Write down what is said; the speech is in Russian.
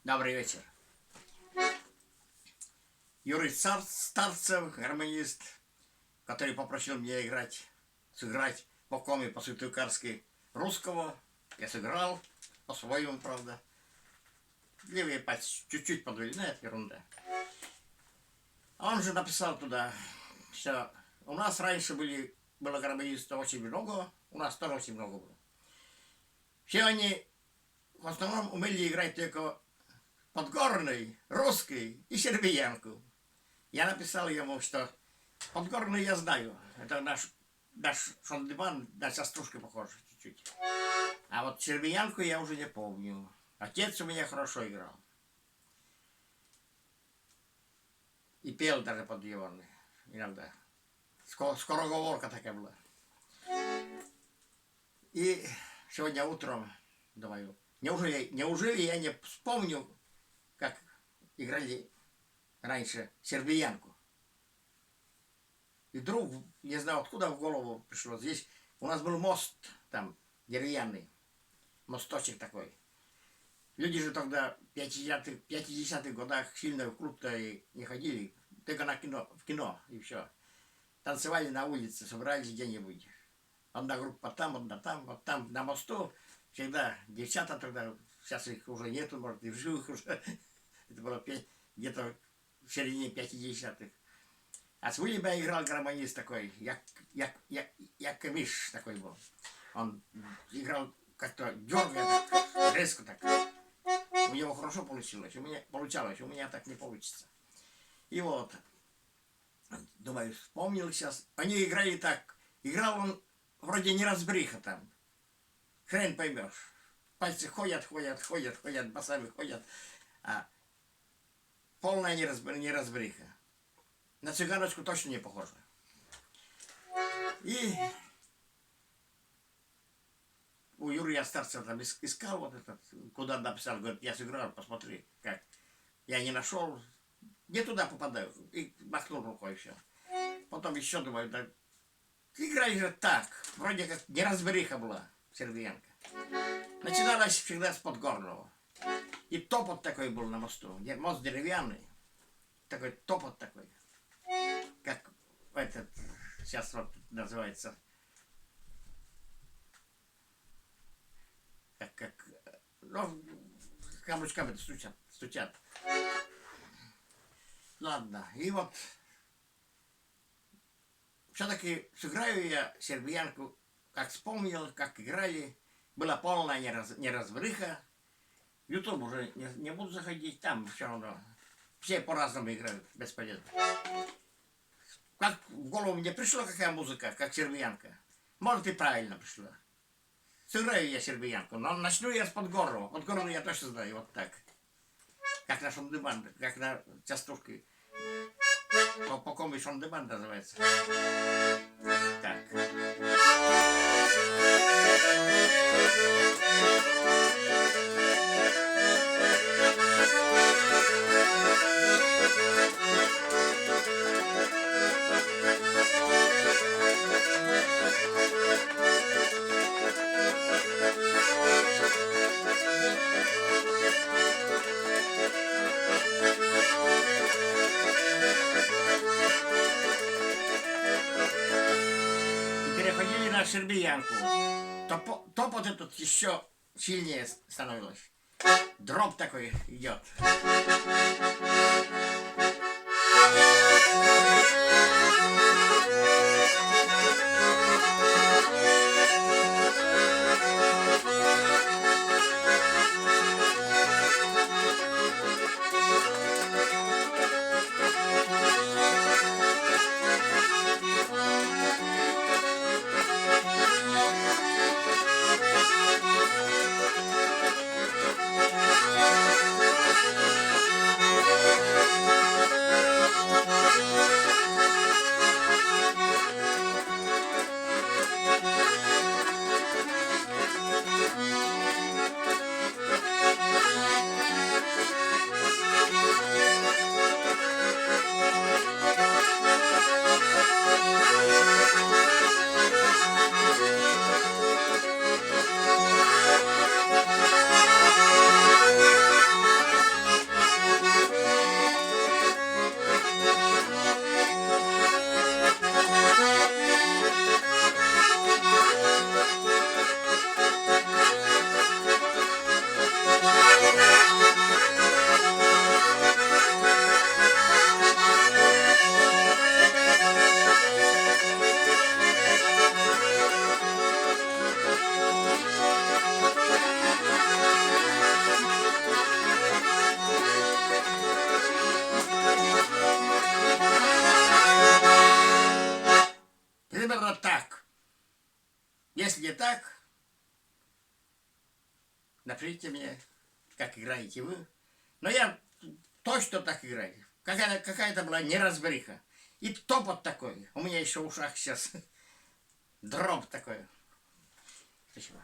Добрый вечер. Юрий Старцев, гармонист, который попросил меня сыграть по коме по-светликарски русского. Я сыграл, по-своему, правда. Левые пальцы чуть-чуть подвели, но это ерунда. А он же написал туда, что у нас раньше было гармонистов очень много, у нас тоже очень много было. Все они в основном умели играть только подгорный, русский и сербиянку. Я написал ему, что подгорный я знаю. Это наш шондеман, наша стружка похожа чуть-чуть. А вот сербиянку я уже не помню. Отец у меня хорошо играл. И пел даже под его иногда. Скороговорка такая была. И сегодня утром думаю, неужели я не вспомню, как играли раньше сербиянку. И вдруг, не знаю откуда в голову пришло, здесь у нас был мост там деревянный, мосточек такой. Люди же тогда в 50-х годах сильно в клуб-то и не ходили, только в кино и все. Танцевали на улице, собрались где-нибудь. Одна группа там, одна там, вот там на мосту всегда девчата тогда, сейчас их уже нету, может и в живых уже. Это было где-то в середине 50-х. А с Вылеба играл гармонист такой, Якимиш такой был. Он играл как-то дергая, так, резко так. У него хорошо получалось, у меня так не получится. И вот, думаю, вспомнил сейчас. Они играли так. Играл он вроде неразбриха там. Хрен поймешь. Пальцы ходят, басами ходят. А полная неразбриха. На цыганочку точно не похоже. И у Юрия Старцева там искал вот этот, куда написал, говорит, я сыграл, посмотри, как. Я не нашел, не туда попадаю. И махнул рукой все. Потом еще думаю, да, играли же так, вроде как неразбериха была, сербиянка. Начиналась всегда с подгорного. И топот такой был на мосту. Мост деревянный. Такой топот такой. Как этот, сейчас вот называется, ну, камушками стучат. Ладно, и вот все-таки сыграю я сербиянку, как вспомнил, как играли. Была полная неразбриха. В YouTube уже не буду заходить, там все равно. Все по-разному играют, бесполезно. Как в голову мне пришла какая музыка, как сербиянка. Может и правильно пришла. Сыграю я сербиянку, но начну я с Подгорного. Подгорного я точно знаю, вот так. Как на шондеман, как на частушке. По коме шондеман называется. Так. Переходили на сербиянку. Топот этот еще сильнее становилось. Дроп такой идет. не так, напишите мне, как играете вы. Но я точно так играю. Какая-то была неразбериха. И топот такой. У меня еще в ушах сейчас дроб такой. Спасибо.